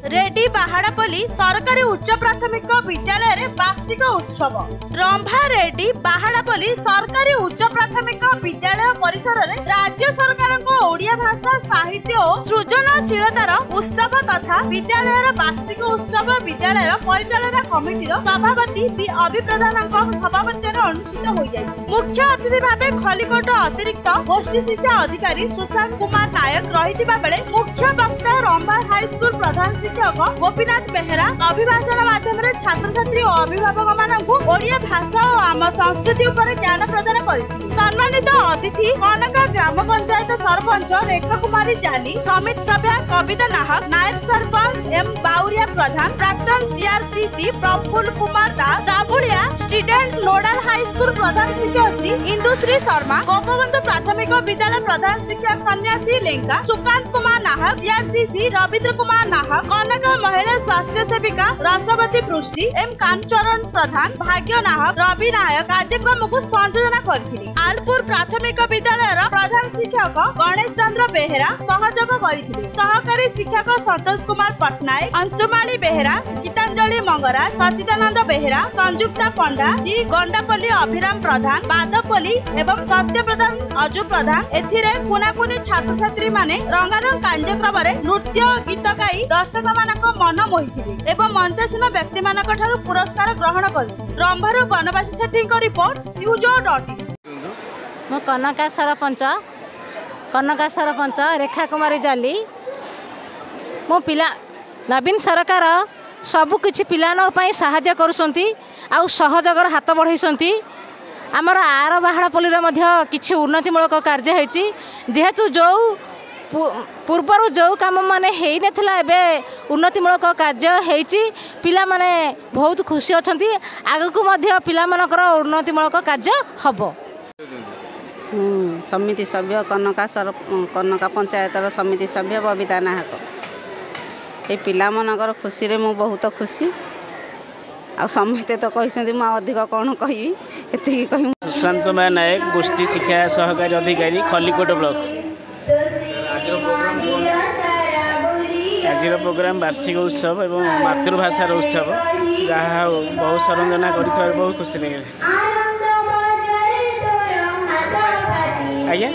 Ready बाहाड़ापल्ली सरकारी उच्च प्राथमिक विद्यालय रे वार्षिक उत्सव। रंभा रेडी बाहाड़ापल्ली सरकारी उच्च प्राथमिक विद्यालय परिसर रे राज्य सरकार को ओडिया भाषा साहित्य और सृजनशीलतार उत्सव तथा विद्यालय वार्षिक उत्सव विद्यालय परिचालना कमिटी सभापति बी अभिप्रधान सभापति अनुष्ठित हो जायछि। मुख्य अतिथि भावे खलिकोट अतिरिक्त गोष्ठी शिक्षा अधिकारी सुशांत कुमार नायक रहितिबा बेले मुख्य वक्ता रंभा हाई स्कूल प्रधान शिक्षक गोपीनाथ बेहेरा अभिभाषण माध्यम छात्र छात्री और अभिभावक मानकु ओडिया भाषा और आम संस्कृति उपर ज्ञान प्रदान करथिले। सम्मानित अतिथि कनका ग्राम पंचायत सरपंच रेखा कुमारी जाली, समिति सभ्या कविता नाहक, नायब सरपंच एम बाउरिया प्रधान, प्राक्तन CRCC Praful Kumar Das, जाबुलिया student nodal high school प्रधान शिक्षयित्री इंदुश्री शर्मा, गोपबंधु प्राथमिक विद्यालय प्रधान शिक्षक सन्यासी लेंका, सुकांत कुमार नाहक, सीआरसीसी रविंद्र कुमार नाहक, कनका महिला स्वास्थ्य सेविका रसवती पृष्टि, एम कांचरण प्रधान, भाग्य नाहक, रवि नायक कार्यक्रम को संयोजन करथिले। आलपुर प्राथमिक विद्यालय प्रधान शिक्षक गणेश चंद्र बेहेरा सहयोग करथिले। सहकारी शिक्षक संतोष कुमार पटनायक, अंशुमाली बेहेरा, गीतांजलि मंगरा, सचिदानंद बेहेरा, संयुक्ता पंडा जी, गंडापल्ली अभिराम प्रधान, बादपल्ली एवं सत्य प्रधान अजु प्रधान एथिरे कुनाकुनी छात्र छात्री माने रंगारंग कार्यक्रम रे नृत्य गीत गाई दर्शक मानक मन मोहिथिले एवं मंचासीन व्यक्ति मानक ठारू पुरस्कार ग्रहण करथिले। रंभारू बनवासी सेठी को रिपोर्ट न्यूज.in। मु कनका सरपंच रेखा कुमारी जाली। मो पिला नवीन सरकार सबु किछि पिलानो पई सहायता करूसंती आ सहयोगर हाथ बढ़ाइसंती। आमर आर बाहाड़ापल्ली मध्य किछि उन्नतिमूलक कार्य होइछि, जेहेतु जो पूर्वर जो काम माने हेई नथिला एबे उन्नतिमूलक कार्य हेइछि। पिला माने बहुत खुशी अछंती, आगकु मध्य पिला मानकर उन्नतिमूलक कार्य हबो। समिति सभ्य कनका पंचायतर समिति सभ्य बबिता नाहक। ये पिला मनकर खुशी रे मु बहुत खुशी। आ समस्ते तो कहते मुझे अधिक कौन कहि एति कहि। सुशांत कुमार नायक गोष्ठी शिक्षा सहकारी अधिकारी खलिकोट ब्लॉक। आज प्रोग्राम वार्षिक उत्सव एवं मातृभाषार उत्सव जहाँ बहुत सरंजना कर बहुत खुशी लगे। आज्ञा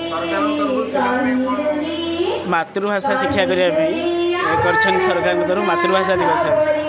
मातृभाषा शिक्षा करने सरकार तरफ मातृभाषा दिवस।